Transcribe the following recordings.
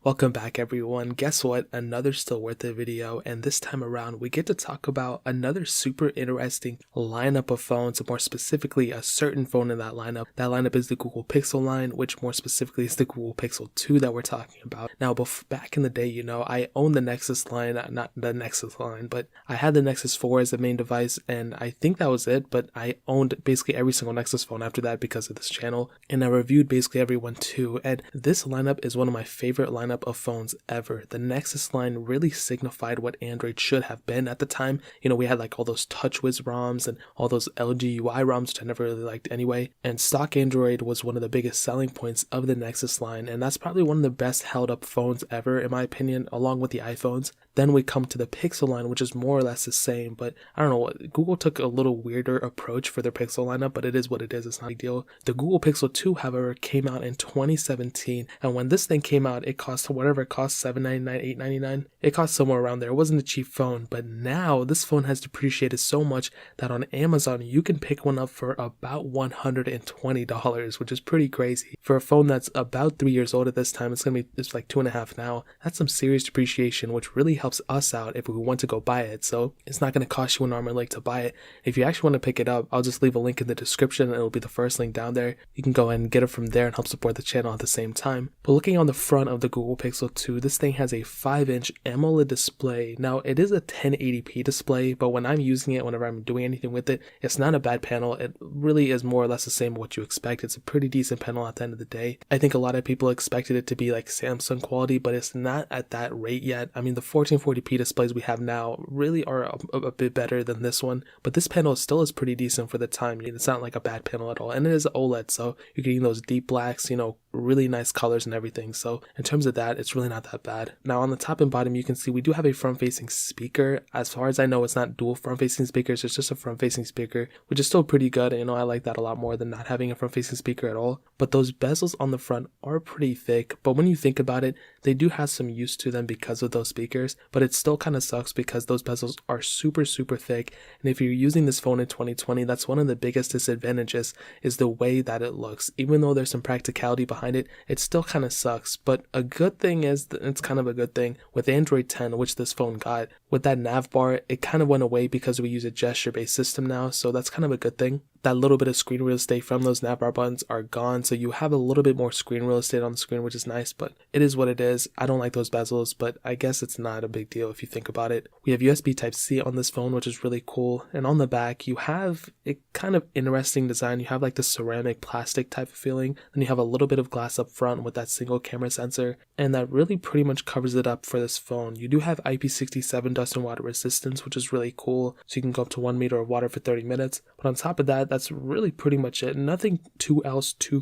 Welcome back everyone. Guess what? Another still worth it video, and this time around we get to talk about another super interesting lineup of phones, more specifically a certain phone in that lineup. That lineup is the Google Pixel line, which more specifically is the Google Pixel 2 that we're talking about. Now back in the day, I owned the Nexus line, not the Nexus line, but I had the Nexus 4 as the main device, and I think that was it, but I owned basically every single Nexus phone after that because of this channel, and I reviewed basically every one too, and this lineup is one of my favorite lineups of phones ever. The Nexus line really signified what Android should have been at the time. We had like all those TouchWiz ROMs and all those LG UI ROMs, which I never really liked anyway, and stock Android was one of the biggest selling points of the Nexus line, and that's probably one of the best held up phones ever in my opinion, along with the iPhones. Then we come to the Pixel line, which is more or less the same, but I don't know, Google took a little weirder approach for their Pixel lineup, but it is what it is, it's not a big deal. The Google Pixel 2, however, came out in 2017, and when this thing came out, it cost whatever it cost, $799, $899. It cost somewhere around there. It wasn't a cheap phone, but now this phone has depreciated so much that on Amazon, you can pick one up for about $120, which is pretty crazy. For a phone that's about 3 years old at this time, it's like 2.5 now. That's some serious depreciation, which really helps us out if we want to go buy it. So it's not going to cost you an arm and leg to buy it. If you actually want to pick it up, I'll just leave a link in the description and it'll be the first link down there. You can go ahead and get it from there and help support the channel at the same time. But looking on the front of the Google Pixel 2, this thing has a 5-inch AMOLED display. Now it is a 1080p display, but when I'm using it, whenever I'm doing anything with it, it's not a bad panel. It really is more or less the same what you expect. It's a pretty decent panel at the end of the day. I think a lot of people expected it to be like Samsung quality, but it's not at that rate yet. I mean, the 1440p displays we have now really are a bit better than this one, but this panel still is pretty decent for the time. It's not like a bad panel at all, and it is OLED, so you're getting those deep blacks, really nice colors and everything. So in terms of that, it's really not that bad. Now on the top and bottom, you can see we do have a front-facing speaker. As far as I know, it's not dual front-facing speakers, it's just a front-facing speaker, which is still pretty good. I like that a lot more than not having a front-facing speaker at all. But those bezels on the front are pretty thick, but when you think about it, they do have some use to them because of those speakers, but it still kind of sucks because those bezels are super thick, and if you're using this phone in 2020, that's one of the biggest disadvantages, is the way that it looks. Even though there's some practicality behind it, it still kind of sucks. But a good thing is, it's kind of a good thing, with Android 10, which this phone got, with that nav bar, it kind of went away because we use a gesture-based system now, so that's kind of a good thing. That little bit of screen real estate from those navbar buttons are gone, so you have a little bit more screen real estate on the screen, which is nice, but it is what it is. I don't like those bezels, but I guess it's not a big deal if you think about it. We have USB Type-C on this phone, which is really cool, and on the back you have a kind of interesting design. You have like the ceramic plastic type of feeling, then you have a little bit of glass up front with that single camera sensor, and that really pretty much covers it up for this phone. You do have IP67 dust and water resistance, which is really cool, so you can go up to 1 meter of water for 30 minutes, but on top of that, that's really pretty much it. Nothing too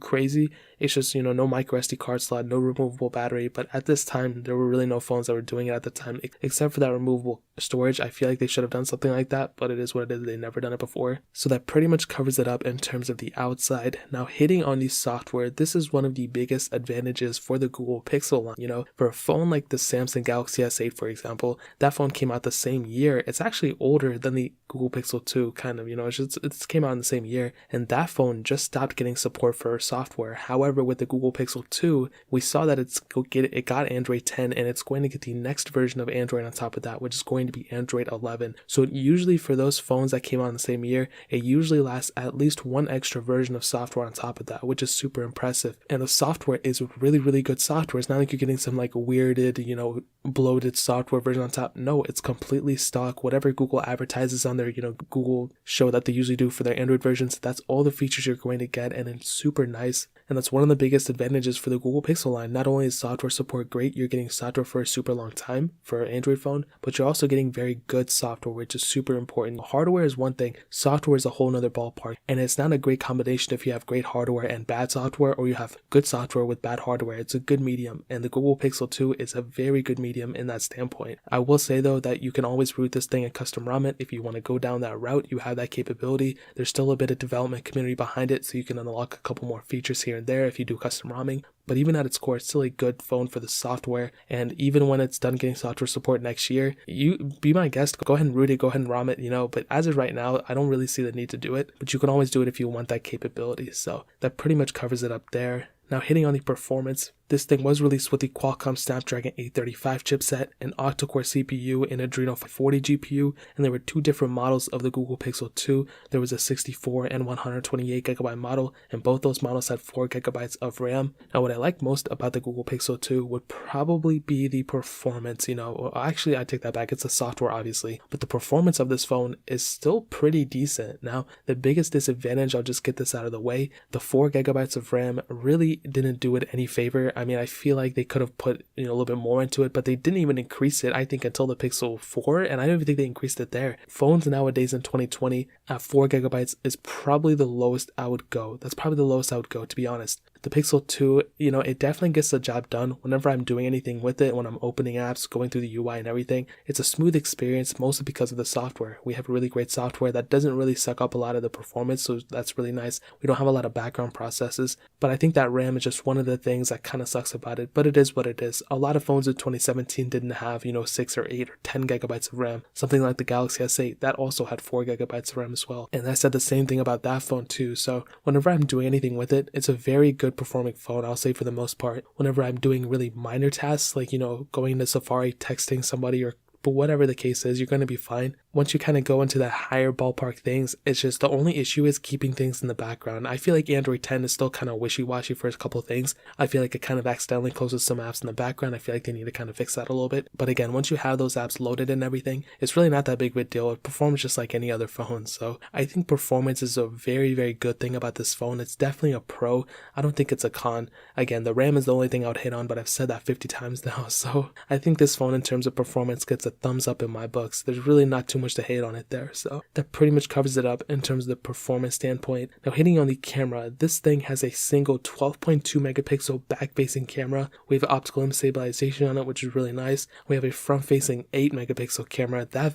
crazy. It's just, no micro SD card slot, no removable battery, but at this time, there were really no phones that were doing it at the time, except for that removable storage. I feel like they should have done something like that, but it is what it is. They've never done it before. So that pretty much covers it up in terms of the outside. Now hitting on the software, this is one of the biggest advantages for the Google Pixel line. For a phone like the Samsung Galaxy S8, for example, that phone came out the same year. It's actually older than the Google Pixel 2, kind of, it came out in the same year, and that phone just stopped getting support for software. However, with the Google Pixel 2, we saw that it got Android 10, and it's going to get the next version of Android on top of that, which is going to be Android 11. So it usually, for those phones that came out in the same year, it usually lasts at least one extra version of software on top of that, which is super impressive. And the software is really good software. It's not like you're getting some like weirded, bloated software version on top. No, it's completely stock. Whatever Google advertises on their, Google show that they usually do for their Android versions, that's all the features you're going to get, and it's super nice. And that's one of the biggest advantages for the Google Pixel line. Not only is software support great, you're getting software for a super long time for an Android phone, but you're also getting very good software, which is super important. Hardware is one thing, software is a whole nother ballpark, and it's not a great combination if you have great hardware and bad software, or you have good software with bad hardware. It's a good medium, and the Google Pixel 2 is a very good medium in that standpoint. I will say though that you can always root this thing in custom ROM it. If you want to go down that route, you have that capability. There's still a bit of development community behind it, so you can unlock a couple more features here and there if you do custom ROMing. But even at its core, it's still a good phone for the software, and even when it's done getting software support next year, you be my guest, go ahead and root it, go ahead and ROM it, but as of right now, I don't really see the need to do it, but you can always do it if you want that capability. So that pretty much covers it up there. Now hitting on the performance, This thing was released with the Qualcomm Snapdragon 835 chipset, an octa-core CPU, and Adreno 540 GPU, and there were two different models of the Google Pixel 2. There was a 64 and 128GB model, and both those models had 4GB of RAM. Now, what I like most about the Google Pixel 2 would probably be the performance, actually I take that back, it's the software obviously, but the performance of this phone is still pretty decent. Now, the biggest disadvantage, I'll just get this out of the way, the 4GB of RAM really didn't do it any favor. I mean, I feel like they could have put a little bit more into it, but they didn't even increase it, I think, until the Pixel 4, and I don't even think they increased it there. Phones nowadays in 2020 at 4GB is probably the lowest I would go. That's probably the lowest I would go, to be honest. The Pixel 2, it definitely gets the job done whenever I'm doing anything with it, when I'm opening apps, going through the UI and everything. It's a smooth experience, mostly because of the software. We have really great software that doesn't really suck up a lot of the performance, so that's really nice. We don't have a lot of background processes, but I think that RAM is just one of the things that kind of sucks about it, but it is what it is. A lot of phones in 2017 didn't have, 6 or 8 or 10GB of RAM. Something like the Galaxy S8, that also had 4GB of RAM as well. And I said the same thing about that phone too, so whenever I'm doing anything with it, it's a very good performing phone, I'll say, for the most part. Whenever I'm doing really minor tasks, like, going to Safari, texting somebody, but whatever the case is, you're going to be fine. Once you kind of go into that higher ballpark things, it's just the only issue is keeping things in the background. I feel like Android 10 is still kind of wishy-washy for a couple things. I feel like it kind of accidentally closes some apps in the background. I feel like they need to kind of fix that a little bit. But again, once you have those apps loaded and everything, it's really not that big of a deal. It performs just like any other phone. So I think performance is a very, very good thing about this phone. It's definitely a pro. I don't think it's a con. Again, the RAM is the only thing I would hit on, but I've said that 50 times now. So I think this phone in terms of performance gets a thumbs up in my books. There's really not too much to hate on it there. So that pretty much covers it up in terms of the performance standpoint. Now, hitting on the camera, this thing has a single 12.2 megapixel back-facing camera. We have optical image stabilization on it, which is really nice. We have a front-facing 8 megapixel camera. That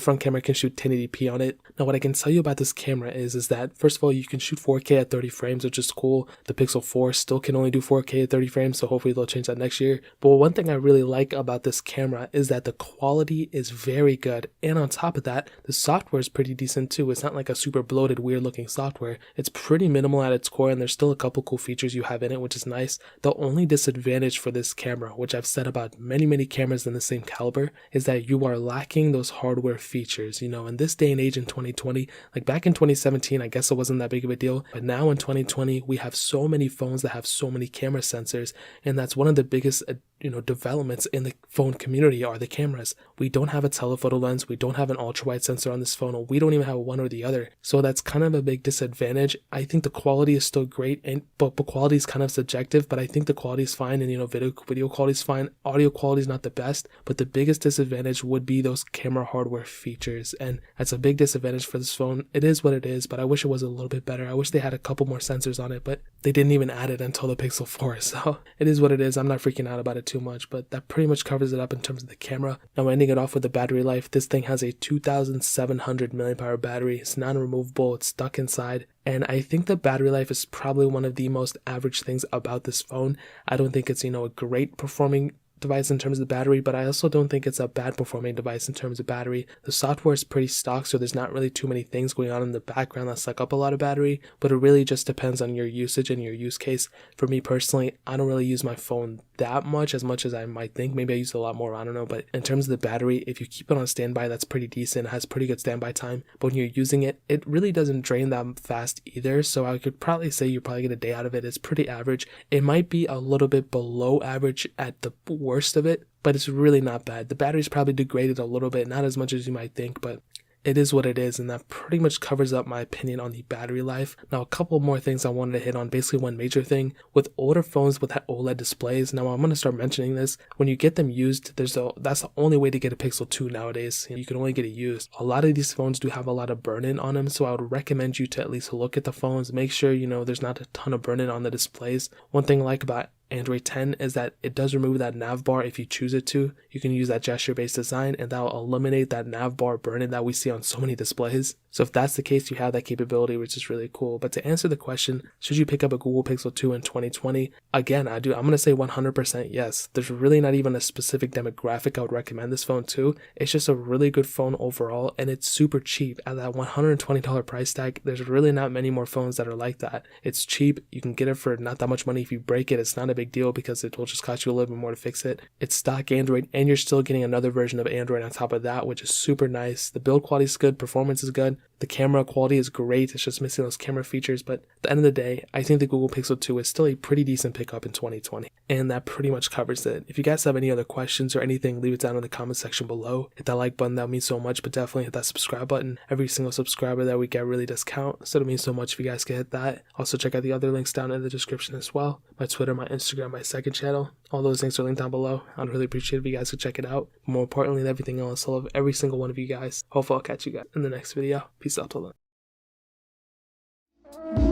front camera can shoot 1080p on it. Now, what I can tell you about this camera is that first of all, you can shoot 4K at 30 frames, which is cool. The Pixel 4 still can only do 4K at 30 frames, so hopefully they'll change that next year. But one thing I really like about this camera is that the quality is very good, and on top of that, the software is pretty decent too. It's not like a super bloated, weird looking software. It's pretty minimal at its core, and there's still a couple cool features you have in it, which is nice. The only disadvantage for this camera, which I've said about many cameras in the same caliber, is that you are lacking those hardware features. In this day and age in 2020, like back in 2017, I guess it wasn't that big of a deal, but now in 2020, we have so many phones that have so many camera sensors, and that's one of the biggest developments in the phone community are the cameras. We don't have a telephoto lens, we don't have an ultra wide sensor on this phone, we don't even have one or the other. So that's kind of a big disadvantage. I think the quality is still great, but quality is kind of subjective, but I think the quality is fine, and video quality is fine. Audio quality is not the best, but the biggest disadvantage would be those camera hardware features, and that's a big disadvantage for this phone. It is what it is, but I wish it was a little bit better. I wish they had a couple more sensors on it, but they didn't even add it until the Pixel 4, so it is what it is. I'm not freaking out about it too much, but that pretty much covers it up in terms of the camera. Now, ending it off with the battery life, this thing has a 2700 mAh battery. It's non-removable, it's stuck inside, and I think the battery life is probably one of the most average things about this phone. I don't think it's a great performing device in terms of the battery, but I also don't think it's a bad performing device in terms of battery. The software is pretty stock, so there's not really too many things going on in the background that suck up a lot of battery, but it really just depends on your usage and your use case. For me personally, I don't really use my phone that much as I might think. Maybe I use it a lot more, I don't know, but in terms of the battery, if you keep it on standby, that's pretty decent. It has pretty good standby time, but when you're using it, it really doesn't drain that fast either, so I could probably say you probably get a day out of it. It's pretty average. It might be a little bit below average at the worst of it, but it's really not bad. The battery's probably degraded a little bit, not as much as you might think, but it is what it is, and that pretty much covers up my opinion on the battery life. Now, a couple more things I wanted to hit on. Basically, one major thing with older phones with OLED displays. Now, I'm going to start mentioning this. When you get them used, that's the only way to get a Pixel 2 nowadays. You can only get it used. A lot of these phones do have a lot of burn-in on them, so I would recommend you to at least look at the phones. Make sure, there's not a ton of burn-in on the displays. One thing I like about Android 10 is that it does remove that nav bar if you choose it to. You can use that gesture-based design and that will eliminate that nav bar burn-in that we see on so many displays. So if that's the case, you have that capability, which is really cool. But to answer the question, should you pick up a Google Pixel 2 in 2020? Again, I'm going to say 100% yes. There's really not even a specific demographic I would recommend this phone to. It's just a really good phone overall, and it's super cheap. At that $120 price tag, there's really not many more phones that are like that. It's cheap. You can get it for not that much money. If you break it, it's not a big deal because it will just cost you a little bit more to fix it. It's stock Android, and you're still getting another version of Android on top of that, which is super nice. The build quality is good. Performance is good. The camera quality is great. It's just missing those camera features. But at the end of the day, I think the Google Pixel 2 is still a pretty decent pickup in 2020. And that pretty much covers it. If you guys have any other questions or anything, leave it down in the comment section below. Hit that like button, that would mean so much. But definitely hit that subscribe button. Every single subscriber that we get really does count. So it means so much if you guys can hit that. Also check out the other links down in the description as well. My Twitter, my Instagram, my second channel. All those links are linked down below. I'd really appreciate it if you guys could check it out. More importantly than everything else, I love every single one of you guys. Hopefully I'll catch you guys in the next video. Peace out till then.